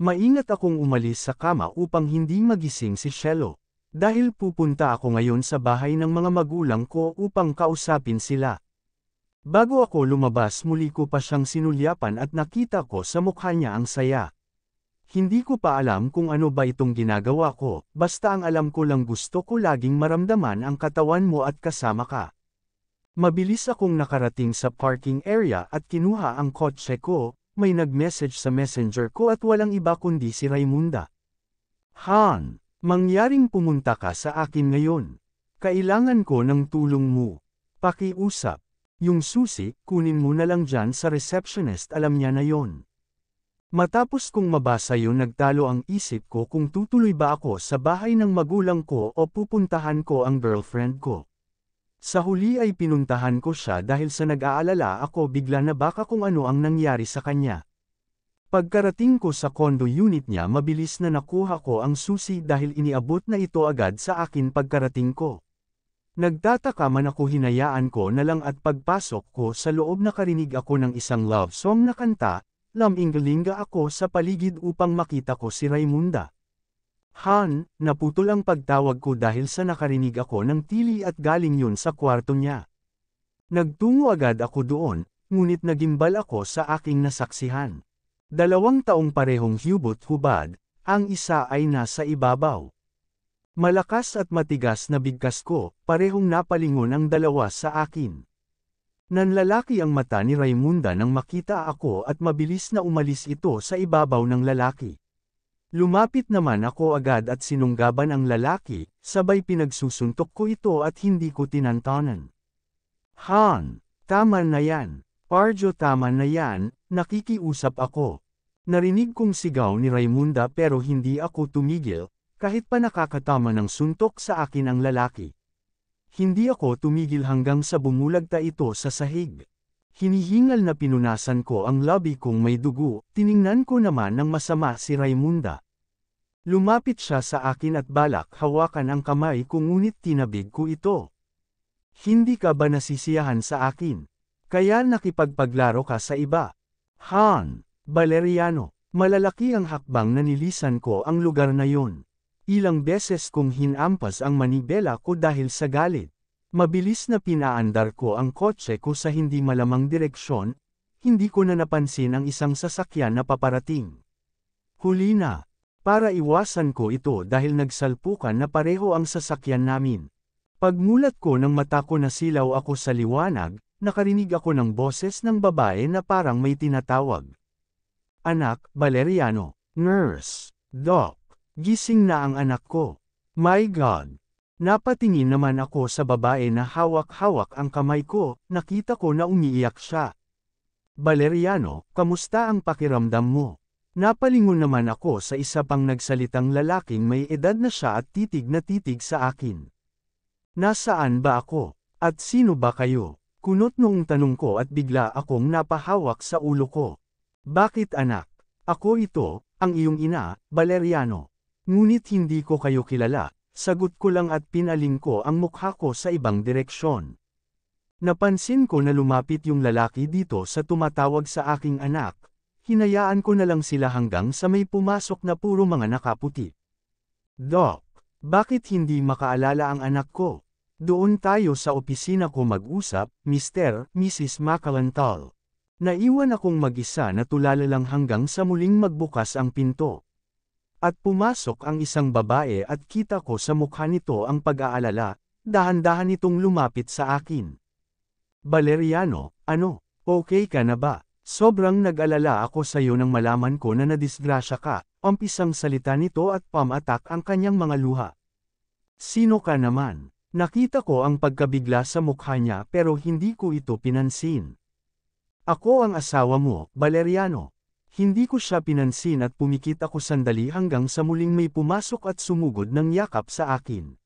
Maingat akong umalis sa kama upang hindi magising si Shelo. Dahil pupunta ako ngayon sa bahay ng mga magulang ko upang kausapin sila. Bago ako lumabas muli ko pa siyang sinulyapan at nakita ko sa mukha niya ang saya. Hindi ko pa alam kung ano ba itong ginagawa ko, basta ang alam ko lang gusto ko laging maramdaman ang katawan mo at kasama ka. Mabilis akong nakarating sa parking area at kinuha ang kotse ko, may nag-message sa messenger ko at walang iba kundi si Raimunda. Han, mangyaring pumunta ka sa akin ngayon. Kailangan ko ng tulong mo. Pakiusap. Yung susi, kunin mo na lang dyan sa receptionist, alam niya na yon. Matapos kong mabasa yun nagtalo ang isip ko kung tutuloy ba ako sa bahay ng magulang ko o pupuntahan ko ang girlfriend ko. Sa huli ay pinuntahan ko siya dahil sa nag-aalala ako bigla na baka kung ano ang nangyari sa kanya. Pagkarating ko sa condo unit niya mabilis na nakuha ko ang susi dahil iniabot na ito agad sa akin pagkarating ko. Nagtataka man ako hinayaan ko na lang at pagpasok ko sa loob nakarinig ako ng isang love song na kanta. Laminggalinga ako sa paligid upang makita ko si Raimunda. Han, naputol ang pagtawag ko dahil sa nakarinig ako ng tili at galing yun sa kwarto niya. Nagtungo agad ako doon, ngunit nagimbal ako sa aking nasaksihan. 2 taong parehong hubot-hubad, ang isa ay nasa ibabaw. Malakas at matigas na bigkas ko, parehong napalingon ang dalawa sa akin. Nanlalaki ang mata ni Raimunda nang makita ako at mabilis na umalis ito sa ibabaw ng lalaki. Lumapit naman ako agad at sinunggaban ang lalaki, sabay pinagsusuntok ko ito at hindi ko tinantanan. Han, tama na yan. Parjo tama na yan, nakikiusap ako. Narinig kong sigaw ni Raimunda pero hindi ako tumigil, kahit pa nakakatama ng suntok sa akin ang lalaki. Hindi ako tumigil hanggang sa bumulagta ito sa sahig. Hinihingal na pinunasan ko ang labi kong may dugo, tiningnan ko naman ng masama si Raimunda. Lumapit siya sa akin at balak hawakan ang kamay ko ngunit tinabig ko ito. Hindi ka ba nasisiyahan sa akin? Kaya nakipagpaglaro ka sa iba? Han, Valeriano, malalaki ang hakbang na nilisan ko ang lugar na yon. Ilang beses kong hinampas ang manibela ko dahil sa galit. Mabilis na pinaandar ko ang kotse ko sa hindi malamang direksyon, hindi ko na napansin ang isang sasakyan na paparating. Huli na. Para iwasan ko ito dahil nagsalpukan na pareho ang sasakyan namin. Pagmulat ko ng mata ko nasilaw ako sa liwanag, nakarinig ako ng boses ng babae na parang may tinatawag. Anak, Valeriano, nurse, doc. Gising na ang anak ko. My God! Napatingin naman ako sa babae na hawak-hawak ang kamay ko, nakita ko na umiiyak siya. Valeriano, kamusta ang pakiramdam mo? Napalingon naman ako sa isa pang nagsalitang lalaking may edad na siya at titig na titig sa akin. Nasaan ba ako? At sino ba kayo? Kunot noong tanong ko at bigla akong napahawak sa ulo ko. Bakit anak? Ako ito, ang iyong ina, Valeriano. Ngunit hindi ko kayo kilala, sagot ko lang at pinaling ko ang mukha ko sa ibang direksyon. Napansin ko na lumapit yung lalaki dito sa tumatawag sa aking anak, hinayaan ko na lang sila hanggang sa may pumasok na puro mga nakaputi. Doc, bakit hindi makaalala ang anak ko? Doon tayo sa opisina ko mag-usap, Mr. Mrs. Macalantal. Naiwan akong mag-isa na tulala lang hanggang sa muling magbukas ang pinto. At pumasok ang isang babae at kita ko sa mukha nito ang pag-aalala, dahan-dahan itong lumapit sa akin. Valeriano, ano, okay ka na ba? Sobrang nag-alala ako sa iyo nang malaman ko na nadisgrasya ka, umpisang salita nito at pamatak ang kanyang mga luha. Sino ka naman? Nakita ko ang pagkabigla sa mukha niya pero hindi ko ito pinansin. Ako ang asawa mo, Valeriano. Hindi ko siya pinansin at pumikit ako sandali hanggang sa muling may pumasok at sumugod ng yakap sa akin.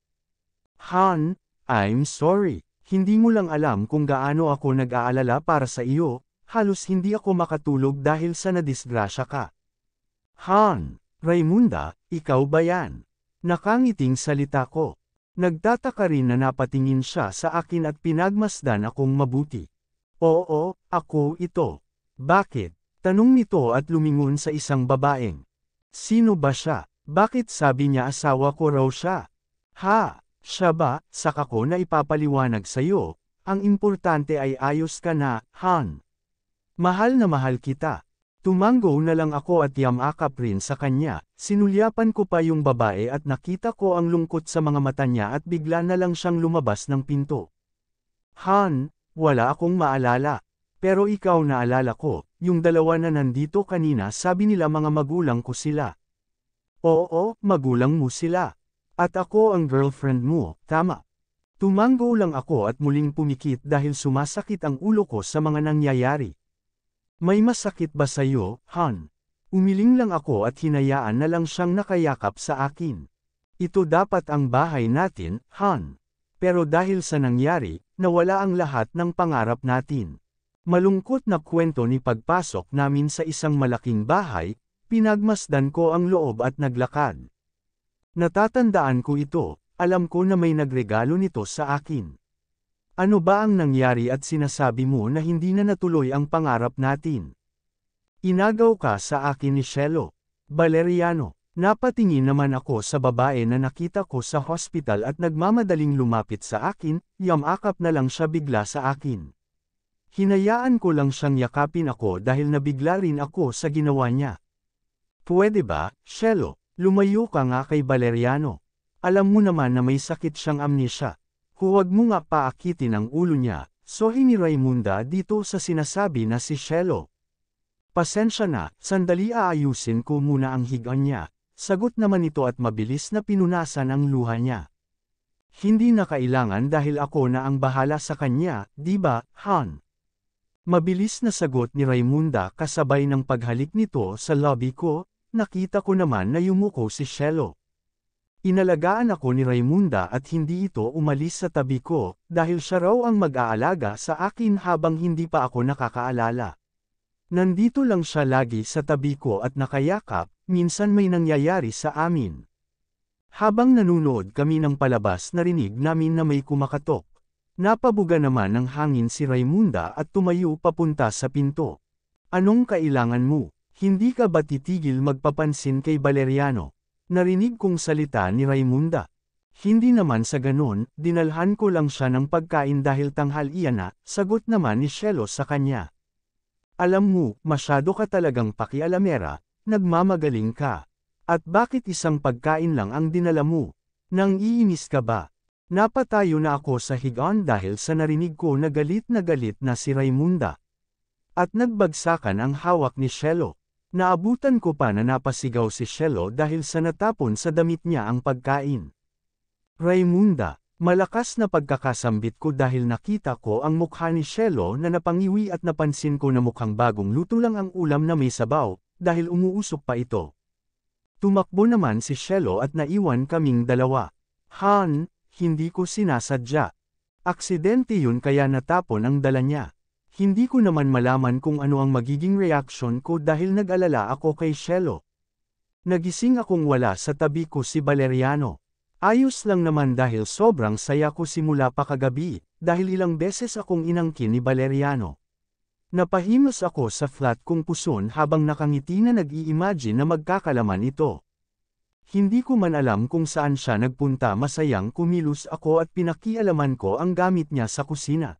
Han, I'm sorry. Hindi mo lang alam kung gaano ako nag-aalala para sa iyo, halos hindi ako makatulog dahil sa nadisgrasya ka. Han, Raimunda, ikaw ba yan? Nakangiting salita ko. Nagtataka rin na napatingin siya sa akin at pinagmasdan akong mabuti. Oo, ako ito. Bakit? Tanong nito at lumingon sa isang babaeng. Sino ba siya? Bakit sabi niya asawa ko raw siya? Ha? Siya ba? Saka ko na ipapaliwanag sa'yo. Ang importante ay ayos ka na, Han. Mahal na mahal kita. Tumango na lang ako at yamakap rin sa kanya. Sinulyapan ko pa yung babae at nakita ko ang lungkot sa mga mata niya at bigla na lang siyang lumabas ng pinto. Han, wala akong maalala. Pero ikaw naalala ko, yung dalawa na nandito kanina sabi nila mga magulang ko sila. Oo, magulang mo sila. At ako ang girlfriend mo, tama. Tumango lang ako at muling pumikit dahil sumasakit ang ulo ko sa mga nangyayari. May masakit ba sa'yo, Han? Umiling lang ako at hinayaan na lang siyang nakayakap sa akin. Ito dapat ang bahay natin, Han. Pero dahil sa nangyari, nawala ang lahat ng pangarap natin. Malungkot na kwento ni pagpasok namin sa isang malaking bahay, pinagmasdan ko ang loob at naglakad. Natatandaan ko ito, alam ko na may nagregalo nito sa akin. Ano ba ang nangyari at sinasabi mo na hindi na natuloy ang pangarap natin? Inagaw ka sa akin ni Cielo. Valeriano, napatingin naman ako sa babae na nakita ko sa hospital at nagmamadaling lumapit sa akin, yamakap na lang siya bigla sa akin. Hinayaan ko lang siyang yakapin ako dahil nabigla rin ako sa ginawa niya. Pwede ba, Cielo, lumayo ka nga kay Valeriano. Alam mo naman na may sakit siyang amnesia. Huwag mo nga paakitin ang ulo niya, sohi ni Raymunda dito sa sinasabi na si Cielo. Pasensya na, sandali aayusin ko muna ang higaan niya. Sagot naman ito at mabilis na pinunasan ang luha niya. Hindi na kailangan dahil ako na ang bahala sa kanya, di ba, Han? Mabilis na sagot ni Raymunda kasabay ng paghalik nito sa lobby ko, nakita ko naman na yumuko si Cielo. Inalagaan ako ni Raymunda at hindi ito umalis sa tabi ko, dahil siya raw ang mag-aalaga sa akin habang hindi pa ako nakakaalala. Nandito lang siya lagi sa tabi ko at nakayakap, minsan may nangyayari sa amin. Habang nanunood kami ng palabas narinig namin na may kumakatok. Napabuga naman ng hangin si Raymunda at tumayo papunta sa pinto. Anong kailangan mo? Hindi ka ba titigil magpapansin kay Valeriano? Narinig kong salita ni Raymunda. Hindi naman sa ganon, dinalhan ko lang siya ng pagkain dahil tanghalian na, sagot naman ni Cielo sa kanya. Alam mo, masyado ka talagang pakialamera, nagmamagaling ka. At bakit isang pagkain lang ang dinala mo? Nang iinis ka ba? Napatayo na ako sa higaan dahil sa narinig ko na galit na si Raymunda. At nagbagsakan ang hawak ni Cielo. Naabutan ko pa na napasigaw si Cielo dahil sa natapon sa damit niya ang pagkain. Raymunda, malakas na pagkakasambit ko dahil nakita ko ang mukha ni Cielo na napangiwi at napansin ko na mukhang bagong luto lang ang ulam na may sabaw, dahil umuusok pa ito. Tumakbo naman si Cielo at naiwan kaming dalawa. Han, hindi ko sinasadya. Aksidente yun kaya natapon ang dala niya. Hindi ko naman malaman kung ano ang magiging reaksyon ko dahil nag-alala ako kay Cielo. Nagising akong wala sa tabi ko si Valeriano. Ayos lang naman dahil sobrang saya ko simula pa kagabi, dahil ilang beses akong inangkin ni Valeriano. Napahimos ako sa flat kong puson habang nakangiti na nag-i-imagine na magkakalaman ito. Hindi ko man alam kung saan siya nagpunta, masayang kumilos ako at pinakialaman ko ang gamit niya sa kusina.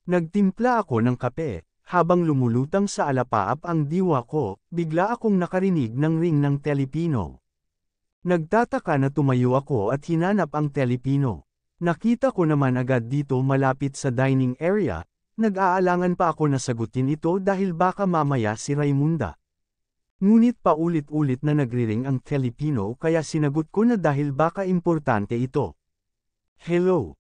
Nagtimpla ako ng kape, habang lumulutang sa alapaap ang diwa ko, bigla akong nakarinig ng ring ng telepino. Nagtataka na tumayo ako at hinanap ang telepino. Nakita ko naman agad dito malapit sa dining area, nag-aalangan pa ako na sagutin ito dahil baka mamaya si Raymunda. Ngunit paulit-ulit na nagriring ang telepino kaya sinagot ko na dahil baka importante ito. Hello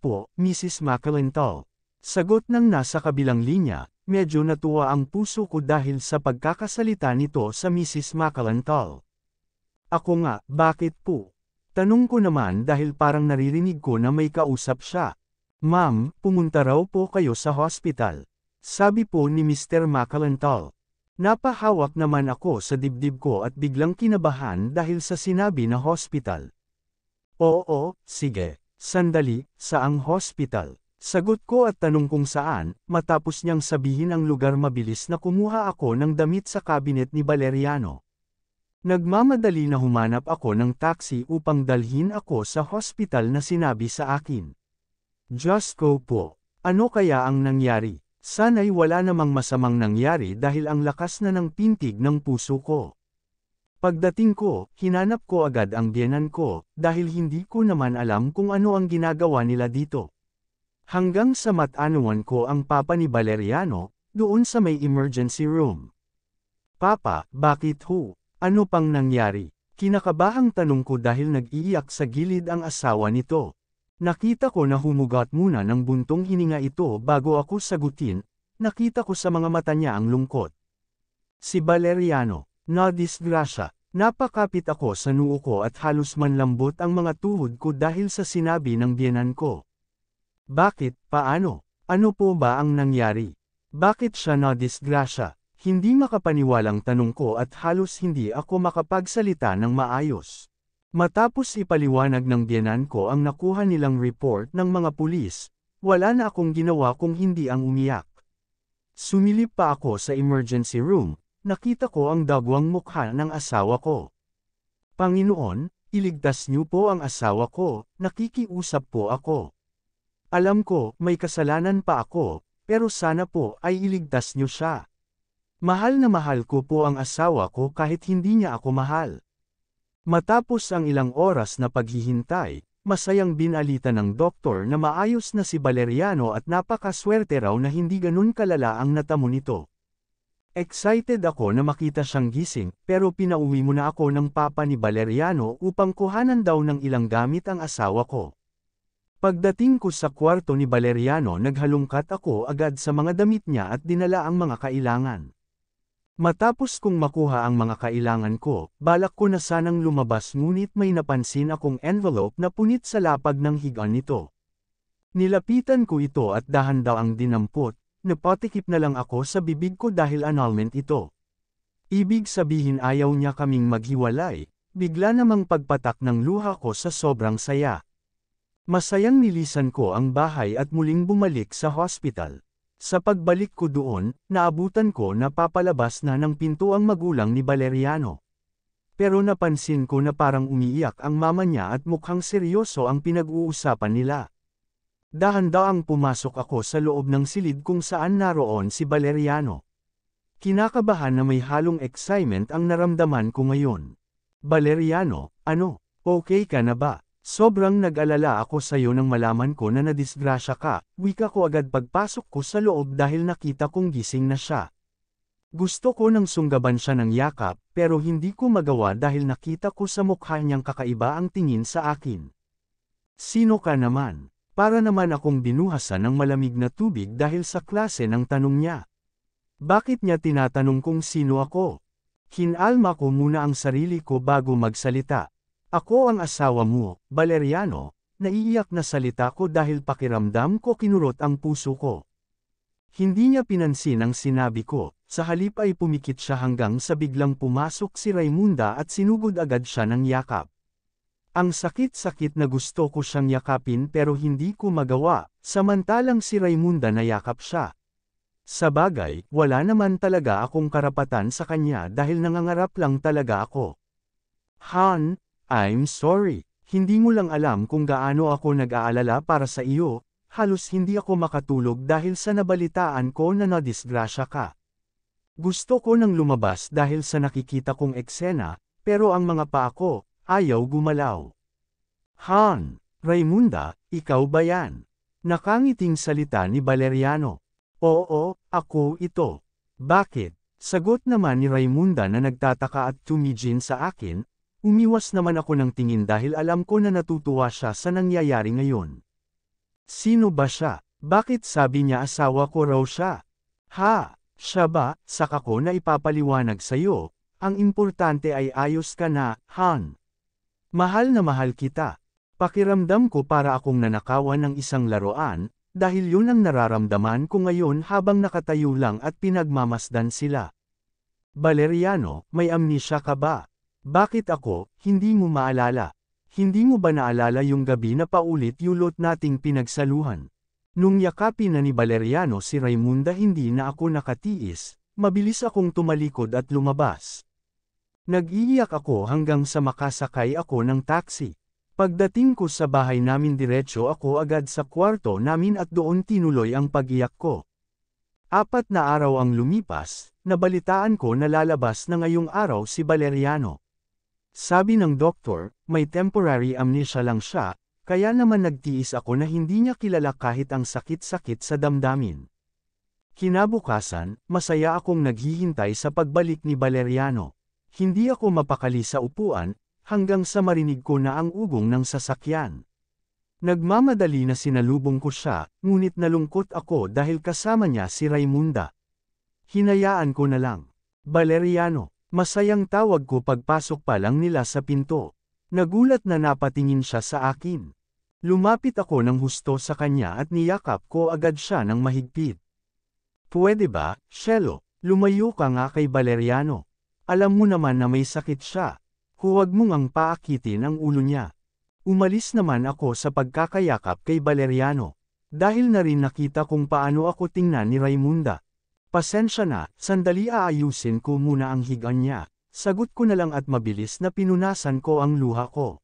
po, Mrs. McAlintal. Sagot ng nasa kabilang linya, medyo natuwa ang puso ko dahil sa pagkakasalita nito sa Mrs. McAlintal. Ako nga, bakit po? Tanong ko naman dahil parang naririnig ko na may kausap siya. Ma'am, pumunta raw po kayo sa hospital. Sabi po ni Mr. McAlintal. Napahawak naman ako sa dibdib ko at biglang kinabahan dahil sa sinabi na hospital. Oo, sige. Sandali, saang hospital? Sagot ko at tanong kung saan, matapos niyang sabihin ang lugar mabilis na kumuha ako ng damit sa cabinet ni Valeriano. Nagmamadali na humanap ako ng taxi upang dalhin ako sa hospital na sinabi sa akin. Diyos ko po, ano kaya ang nangyari? Sana'y wala namang masamang nangyari dahil ang lakas na ng pintig ng puso ko. Pagdating ko, hinanap ko agad ang biyenan ko, dahil hindi ko naman alam kung ano ang ginagawa nila dito. Hanggang sa matanuan ko ang papa ni Valeriano, doon sa may emergency room. Papa, bakit ho? Ano pang nangyari? Kinakabahang tanong ko dahil nag-iiyak sa gilid ang asawa nito. Nakita ko na humugat muna ng buntong hininga ito bago ako sagutin, nakita ko sa mga mata niya ang lungkot. Si Valeriano. Na disgrasya, napakapit ako sa noo ko at halos manlambot ang mga tuhod ko dahil sa sinabi ng biyenan ko. Bakit, paano? Ano po ba ang nangyari? Bakit siya na disgrasya? Hindi makapaniwalang tanong ko at halos hindi ako makapagsalita ng maayos. Matapos ipaliwanag ng biyenan ko ang nakuha nilang report ng mga pulis, wala na akong ginawa kung hindi ang umiyak. Sumilip pa ako sa emergency room. Nakita ko ang dagwang mukha ng asawa ko. Panginoon, iligtas niyo po ang asawa ko, nakikiusap po ako. Alam ko, may kasalanan pa ako, pero sana po ay iligtas niyo siya. Mahal na mahal ko po ang asawa ko kahit hindi niya ako mahal. Matapos ang ilang oras na paghihintay, masayang binalita ng doktor na maayos na si Valeriano at napakaswerte raw na hindi ganun kalala ang natamo nito. Excited ako na makita siyang gising, pero pinauwi muna ako ng papa ni Valeriano upang kuhanan daw ng ilang gamit ang asawa ko. Pagdating ko sa kwarto ni Valeriano, naghalungkat ako agad sa mga damit niya at dinala ang mga kailangan. Matapos kong makuha ang mga kailangan ko, balak ko na sanang lumabas ngunit may napansin akong envelope na punit sa lapag ng higaan nito. Nilapitan ko ito at dahan-dahang dinampot. Napatikip na lang ako sa bibig ko dahil annulment ito. Ibig sabihin ayaw niya kaming maghiwalay, bigla namang pagpatak ng luha ko sa sobrang saya. Masayang nilisan ko ang bahay at muling bumalik sa hospital. Sa pagbalik ko doon, naabutan ko na papalabas na ng pinto ang magulang ni Valeriano. Pero napansin ko na parang umiiyak ang mama niya at mukhang seryoso ang pinag-uusapan nila. Dahan-dahang pumasok ako sa loob ng silid kung saan naroon si Valeriano. Kinakabahan na may halong excitement ang naramdaman ko ngayon. Valeriano, ano, okay ka na ba? Sobrang nag-alala ako sa iyo nang malaman ko na nadisgrasya ka, wika ko agad pagpasok ko sa loob dahil nakita kong gising na siya. Gusto ko nang sunggaban siya ng yakap, pero hindi ko magawa dahil nakita ko sa mukha niyang kakaiba ang tingin sa akin. Sino ka naman? Para naman akong binuhasan ng malamig na tubig dahil sa klase ng tanong niya. Bakit niya tinatanong kung sino ako? Kinalma ko muna ang sarili ko bago magsalita. Ako ang asawa mo, Valeriano. Naiiyak na salita ko dahil pakiramdam ko kinurot ang puso ko. Hindi niya pinansin ang sinabi ko, sa halip ay pumikit siya hanggang sa biglang pumasok si Raimunda at sinugod agad siya ng yakap. Ang sakit-sakit na gusto ko siyang yakapin pero hindi ko magawa, samantalang si Raimunda nayakap siya. Sa bagay, wala naman talaga akong karapatan sa kanya dahil nangangarap lang talaga ako. Han, I'm sorry, hindi mo lang alam kung gaano ako nag-aalala para sa iyo, halos hindi ako makatulog dahil sa nabalitaan ko na nadisgrasya ka. Gusto ko nang lumabas dahil sa nakikita kong eksena, pero ang mga paa ko, ayaw gumalaw. Han, Raimunda, ikaw ba yan? Nakangiting salita ni Valeriano. Oo, ako ito. Bakit? Sagot naman ni Raimunda na nagtataka at tumingin sa akin, umiwas naman ako ng tingin dahil alam ko na natutuwa siya sa nangyayari ngayon. Sino ba siya? Bakit sabi niya asawa ko raw siya? Ha, siya ba? Saka ko na ipapaliwanag sa'yo, ang importante ay ayos ka na, Han. Mahal na mahal kita. Pakiramdam ko para akong nanakawan ng isang laruan, dahil yun ang nararamdaman ko ngayon habang nakatayo lang at pinagmamasdan sila. Valeriano, may amnesia ka ba? Bakit ako, hindi mo maalala? Hindi mo ba naalala yung gabi na paulit-ulot nating pinagsaluhan? Nung yakapin na ni Valeriano si Raimunda hindi na ako nakatiis, mabilis akong tumalikod at lumabas. Nag-iiyak ako hanggang sa makasakay ako ng taxi. Pagdating ko sa bahay namin diretso ako agad sa kwarto namin at doon tinuloy ang pag-iyak ko. 4 na araw ang lumipas, nabalitaan ko na lalabas na ngayong araw si Valeriano. Sabi ng doktor, may temporary amnesia lang siya, kaya naman nagtiis ako na hindi niya kilala kahit ang sakit-sakit sa damdamin. Kinabukasan, masaya akong naghihintay sa pagbalik ni Valeriano. Hindi ako mapakali sa upuan, hanggang sa marinig ko na ang ugong ng sasakyan. Nagmamadali na sinalubong ko siya, ngunit nalungkot ako dahil kasama niya si Raimunda. Hinayaan ko na lang. Valeriano, masayang tawag ko pagpasok pa lang nila sa pinto. Nagulat na napatingin siya sa akin. Lumapit ako ng husto sa kanya at niyakap ko agad siya ng mahigpit. Pwede ba, Shelo, lumayo ka nga kay Valeriano. Alam mo naman na may sakit siya. Huwag mong ang paakitin ang ulo niya. Umalis naman ako sa pagkakayakap kay Valeriano. Dahil na rin nakita kung paano ako tingnan ni Raimunda. Pasensya na, sandali aayusin ko muna ang higaan niya. Sagot ko na lang at mabilis na pinunasan ko ang luha ko.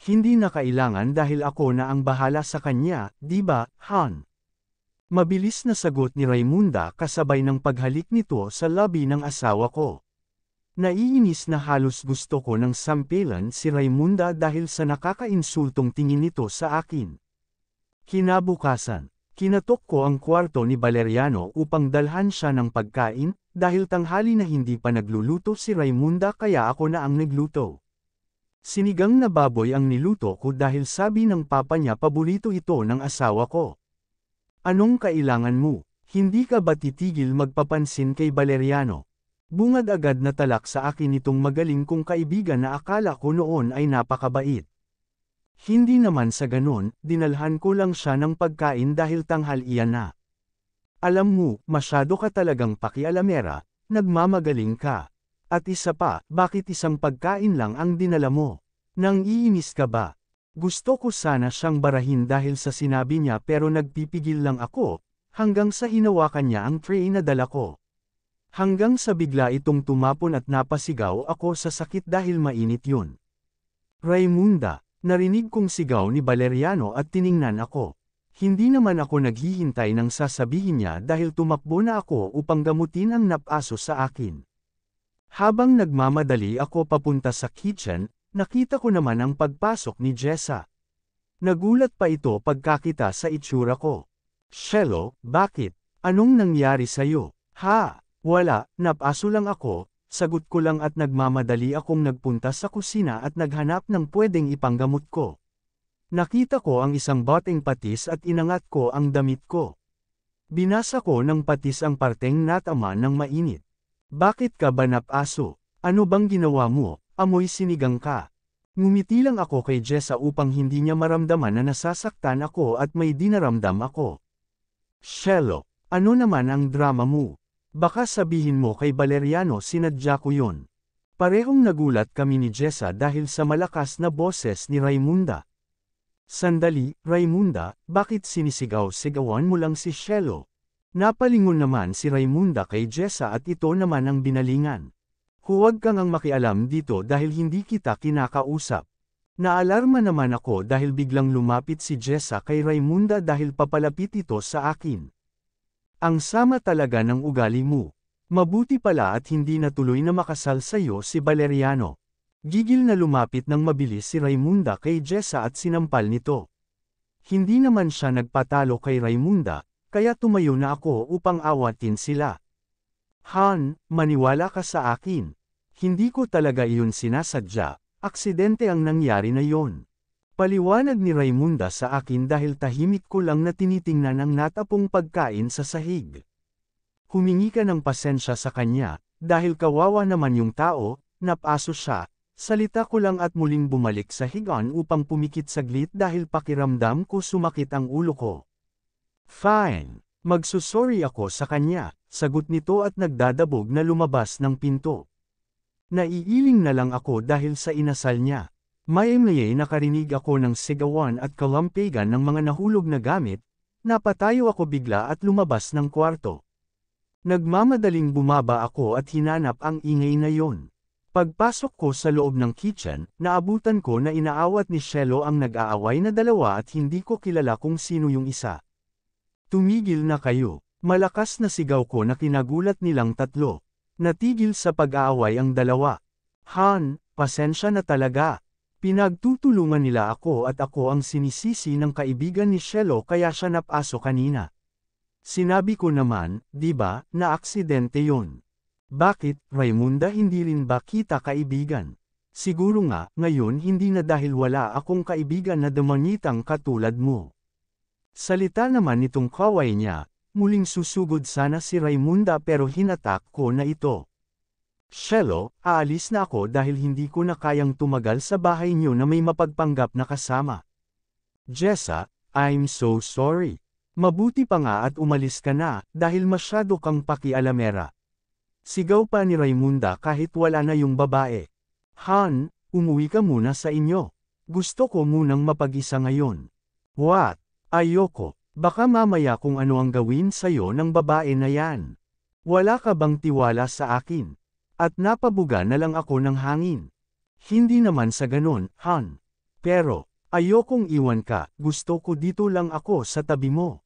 Hindi na kailangan dahil ako na ang bahala sa kanya, di ba, Han? Mabilis na sagot ni Raimunda kasabay ng paghalik nito sa labi ng asawa ko. Naiinis na halos gusto ko ng sampilan si Raimunda dahil sa nakakainsultong tingin nito sa akin. Kinabukasan, kinatok ko ang kwarto ni Valeriano upang dalhan siya ng pagkain, dahil tanghali na hindi pa nagluluto si Raimunda kaya ako na ang nagluto. Sinigang na baboy ang niluto ko dahil sabi ng papa niya paborito ito ng asawa ko. Anong kailangan mo? Hindi ka ba titigil magpapansin kay Valeriano? Bungad agad na talak sa akin itong magaling kong kaibigan na akala ko noon ay napakabait. Hindi naman sa ganon, dinalhan ko lang siya ng pagkain dahil tanghalian na. Alam mo, masyado ka talagang pakialamera, nagmamagaling ka. At isa pa, bakit isang pagkain lang ang dinala mo? Nang iinis ka ba? Gusto ko sana siyang barahin dahil sa sinabi niya pero nagpipigil lang ako, hanggang sa hinawakan niya ang tray na dala ko. Hanggang sa bigla itong tumapon at napasigaw ako sa sakit dahil mainit yun. Raimunda, narinig kong sigaw ni Valeriano at tiningnan ako. Hindi naman ako naghihintay ng sasabihin niya dahil tumakbo na ako upang gamutin ang napaso sa akin. Habang nagmamadali ako papunta sa kitchen, nakita ko naman ang pagpasok ni Jessa. Nagulat pa ito pagkakita sa itsura ko. Shelo, bakit? Anong nangyari sa'yo? Ha? Wala, napaso lang ako, sagot ko lang at nagmamadali akong nagpunta sa kusina at naghanap ng pwedeng ipanggamot ko. Nakita ko ang isang boteng patis at inangat ko ang damit ko. Binasa ko ng patis ang parteng natama ng mainit. Bakit ka ba napaso? Ano bang ginawa mo? Amoy sinigang ka. Ngumiti lang ako kay Jessa upang hindi niya maramdaman na nasasaktan ako at may dinaramdam ako. Shelo, ano naman ang drama mo? Baka sabihin mo kay Valeriano sinadya ko yun. Parehong nagulat kami ni Jessa dahil sa malakas na boses ni Raimunda. Sandali, Raimunda, bakit sinisigaw-sigawan mo lang si Shelo? Napalingon naman si Raimunda kay Jessa at ito naman ang binalingan. Huwag kang ang makialam dito dahil hindi kita kinakausap. Naalarma naman ako dahil biglang lumapit si Jessa kay Raimunda dahil papalapit ito sa akin. Ang sama talaga ng ugali mo. Mabuti pala at hindi natuloy na makasal sa'yo si Valeriano. Gigil na lumapit ng mabilis si Raimunda kay Jessa at sinampal nito. Hindi naman siya nagpatalo kay Raimunda, kaya tumayo na ako upang awatin sila. Han, maniwala ka sa akin. Hindi ko talaga iyon sinasadya, aksidente ang nangyari na yon. Paliwanag ni Raimunda sa akin dahil tahimik ko lang na tinitingnan ang natapong pagkain sa sahig. Humingi ka ng pasensya sa kanya, dahil kawawa naman yung tao, napaso siya, salita ko lang at muling bumalik sa higaan upang pumikit saglit dahil pakiramdam ko sumakit ang ulo ko. Fine, magsusorry ako sa kanya, sagot nito at nagdadabog na lumabas ng pinto. Naiiling na lang ako dahil sa inasal niya. Maya-maya nakarinig ako ng sigawan at kalampegan ng mga nahulog na gamit, napatayo ako bigla at lumabas ng kwarto. Nagmamadaling bumaba ako at hinanap ang ingay na yon. Pagpasok ko sa loob ng kitchen, naabutan ko na inaawat ni Shelo ang nag-aaway na dalawa at hindi ko kilala kung sino yung isa. Tumigil na kayo. Malakas na sigaw ko na kinagulat nilang tatlo. Natigil sa pag-aaway ang dalawa. Han, pasensya na talaga. Pinagtutulungan nila ako at ako ang sinisisi ng kaibigan ni Shelo kaya siya napaso kanina. Sinabi ko naman, di ba, na aksidente yon. Bakit, Raimunda, hindi rin ba kita kaibigan? Siguro nga, ngayon hindi na dahil wala akong kaibigan na demonyitang katulad mo. Salita naman nitong kaway niya, muling susugod sana si Raimunda pero hinatak ko na ito. Shelo, aalis na ako dahil hindi ko na kayang tumagal sa bahay niyo na may mapagpanggap na kasama. Jessa, I'm so sorry. Mabuti pa nga at umalis ka na, dahil masyado kang pakialamera. Sigaw pa ni Raimunda kahit wala na yung babae. Han, umuwi ka muna sa inyo. Gusto ko munang mapag-isa ngayon. What? Ayoko. Baka mamaya kung ano ang gawin sa'yo ng babae na yan. Wala ka bang tiwala sa akin? At napabuga na lang ako ng hangin. Hindi naman sa ganon, Han. Pero, ayokong iwan ka, gusto ko dito lang ako sa tabi mo.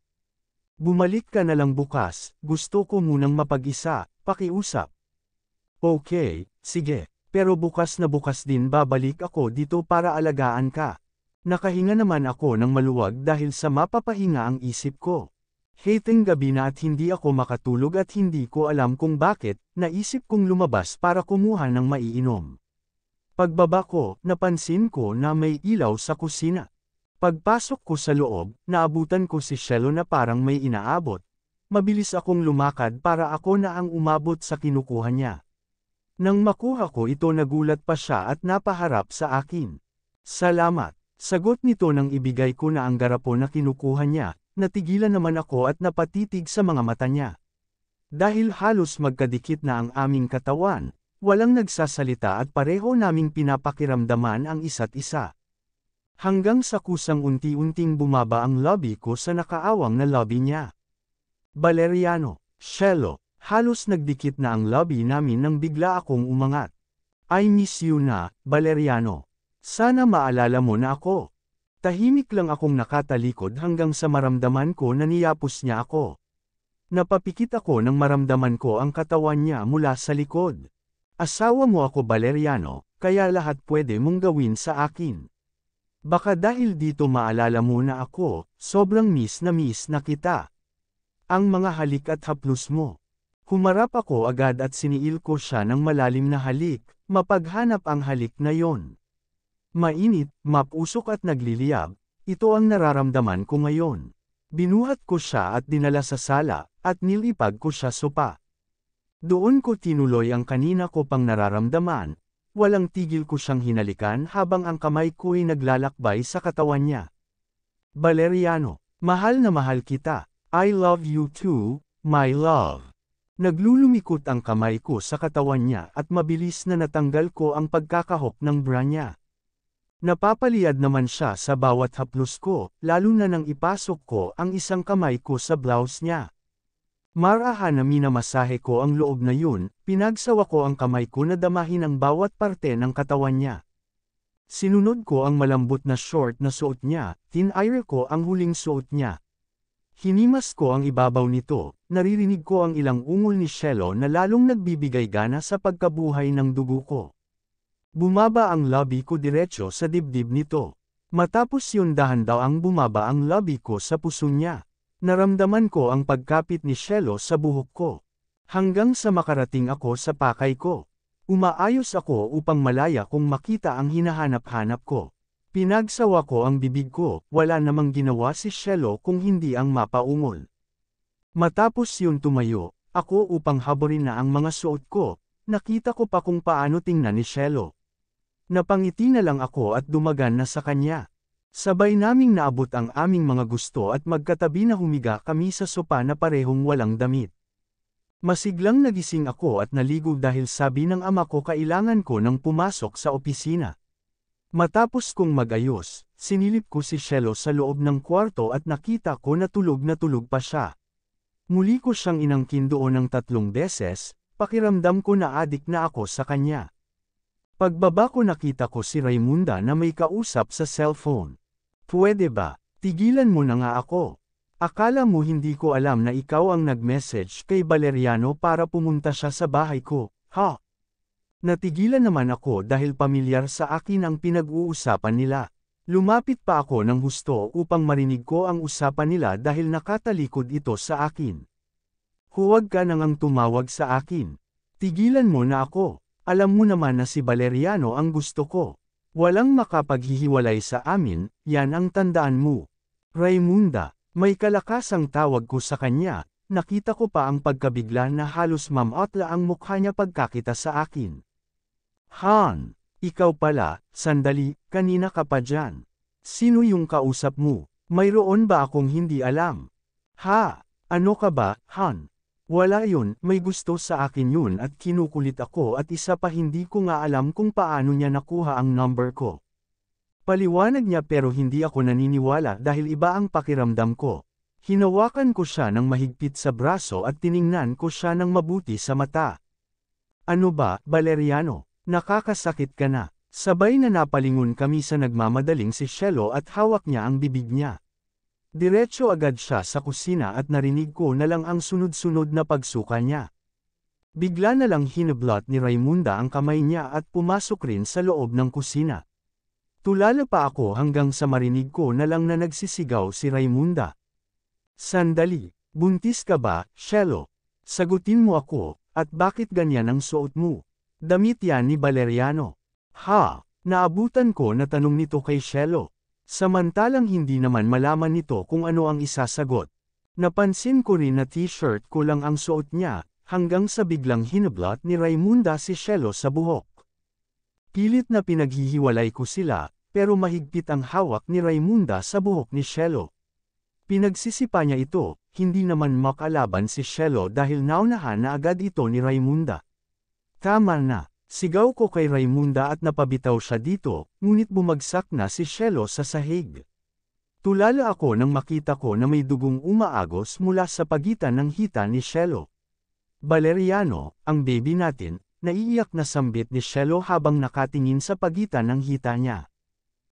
Bumalik ka na lang bukas, gusto ko munang mapag-isa. Pakiusap. Okay, sige, pero bukas na bukas din babalik ako dito para alagaan ka. Nakahinga naman ako ng maluwag dahil sa mapapahinga ang isip ko. Hating gabi na at hindi ako makatulog at hindi ko alam kung bakit, naisip kong lumabas para kumuha ng maiinom. Pagbaba ko, napansin ko na may ilaw sa kusina. Pagpasok ko sa loob, naabutan ko si Shelo na parang may inaabot. Mabilis akong lumakad para ako na ang umabot sa kinukuha niya. Nang makuha ko ito nagulat pa siya at napaharap sa akin. Salamat. Sagot nito nang ibigay ko na ang garapon na kinukuha niya, natigilan naman ako at napatitig sa mga mata niya. Dahil halos magkadikit na ang aming katawan, walang nagsasalita at pareho naming pinapakiramdaman ang isa't isa. Hanggang sa kusang unti-unting bumaba ang lobby ko sa nakaawang na lobby niya. Valeriano, Shelo, halos nagdikit na ang lobby namin nang bigla akong umangat. I miss you na, Valeriano. Sana maalala mo na ako. Tahimik lang akong nakatalikod hanggang sa maramdaman ko na niyapos niya ako. Napapikit ako nang maramdaman ko ang katawan niya mula sa likod. Asawa mo ako, Valeriano, kaya lahat pwede mong gawin sa akin. Baka dahil dito maalala mo na ako, sobrang miss na kita. Ang mga halik at haplos mo. Humarap ako agad at siniil ko siya ng malalim na halik, mapaghanap ang halik na yon. Mainit, mapusok at nagliliyab, ito ang nararamdaman ko ngayon. Binuhat ko siya at dinala sa sala, at nilipag ko siya sopa. Doon ko tinuloy ang kanina ko pang nararamdaman, walang tigil ko siyang hinalikan habang ang kamay ko'y naglalakbay sa katawan niya. Valeriano, mahal na mahal kita. I love you too, my love. Naglulumikot ang kamay ko sa katawan niya at mabilis na natanggal ko ang pagkakahok ng bra niya. Napapaliyad naman siya sa bawat haplos ko, lalo na nang ipasok ko ang isang kamay ko sa blouse niya. Marahan na minamasahe ko ang loob na yun, pinagsawa ko ang kamay ko na damahin ang bawat parte ng katawan niya. Sinunod ko ang malambot na short na suot niya, tinire ko ang huling suot niya. Hinimas ko ang ibabaw nito, naririnig ko ang ilang ungol ni Shelo na lalong nagbibigay gana sa pagkabuhay ng dugo ko. Bumaba ang labi ko diretso sa dibdib nito. Matapos yun dahan-daang bumaba ang labi ko sa puso niya. Naramdaman ko ang pagkapit ni Shelo sa buhok ko. Hanggang sa makarating ako sa pakay ko. Umaayos ako upang malaya kung makita ang hinahanap-hanap ko. Pinagsawa ko ang bibig ko, wala namang ginawa si Shelo kung hindi ang mapaungol. Matapos yun tumayo, ako upang haborin na ang mga suot ko, nakita ko pa kung paano tingnan ni Shelo. Napangiti na lang ako at dumagan na sa kanya. Sabay naming naabot ang aming mga gusto at magkatabi na humiga kami sa sopa na parehong walang damit. Masiglang nagising ako at naligo dahil sabi ng ama ko kailangan ko nang pumasok sa opisina. Matapos kong magayos, sinilip ko si Shelo sa loob ng kwarto at nakita ko na tulog pa siya. Muli ko siyang inangkin doon ng 3 beses, pakiramdam ko na adik na ako sa kanya. Pagbaba ko nakita ko si Raymunda na may kausap sa cellphone. Pwede ba? Tigilan mo na nga ako. Akala mo hindi ko alam na ikaw ang nag-message kay Valeriano para pumunta siya sa bahay ko, ha? Natigilan naman ako dahil pamilyar sa akin ang pinag-uusapan nila. Lumapit pa ako ng husto upang marinig ko ang usapan nila dahil nakatalikod ito sa akin. Huwag ka nang tumawag sa akin. Tigilan mo na ako. Alam mo naman na si Valeriano ang gusto ko. Walang makapaghihiwalay sa amin, yan ang tandaan mo. Raymunda, may kalakasang tawag ko sa kanya, nakita ko pa ang pagkabigla na halos mamotla ang mukha niya pagkakita sa akin. Han, ikaw pala, sandali, kanina ka pa dyan. Sino yung kausap mo? Mayroon ba akong hindi alam? Ha, ano ka ba, Han? Wala yun, may gusto sa akin yun at kinukulit ako at isa pa hindi ko nga alam kung paano niya nakuha ang number ko. Paliwanag niya pero hindi ako naniniwala dahil iba ang pakiramdam ko. Hinawakan ko siya ng mahigpit sa braso at tiningnan ko siya ng mabuti sa mata. Ano ba, Valeriano? Nakakasakit ka na. Sabay na napalingon kami sa nagmamadaling si Shelo at hawak niya ang bibig niya. Diretso agad siya sa kusina at narinig ko na lang ang sunod-sunod na pagsuka niya. Bigla na lang hinablot ni Raymunda ang kamay niya at pumasok rin sa loob ng kusina. Tulala pa ako hanggang sa marinig ko na lang na nagsisigaw si Raymunda. Sandali, buntis ka ba, Shelo? Sagutin mo ako, at bakit ganyan ang suot mo? Damit yan ni Valeriano. Ha, naabutan ko na tanong nito kay Shelo. Samantalang hindi naman malaman nito kung ano ang isasagot. Napansin ko rin na t-shirt ko lang ang suot niya, hanggang sa biglang hinablot ni Raymunda si Shelo sa buhok. Pilit na pinaghihiwalay ko sila, pero mahigpit ang hawak ni Raymunda sa buhok ni Shelo. Pinagsisipa niya ito, hindi naman makalaban si Shelo dahil naunahan na agad ito ni Raymunda. Tama na. Sigaw ko kay Raymunda at napabitaw siya dito, ngunit bumagsak na si Shelo sa sahig. Tulala ako nang makita ko na may dugong umaagos mula sa pagitan ng hita ni Shelo. Valeriano, ang baby natin, naiiyak na sambit ni Shelo habang nakatingin sa pagitan ng hita niya.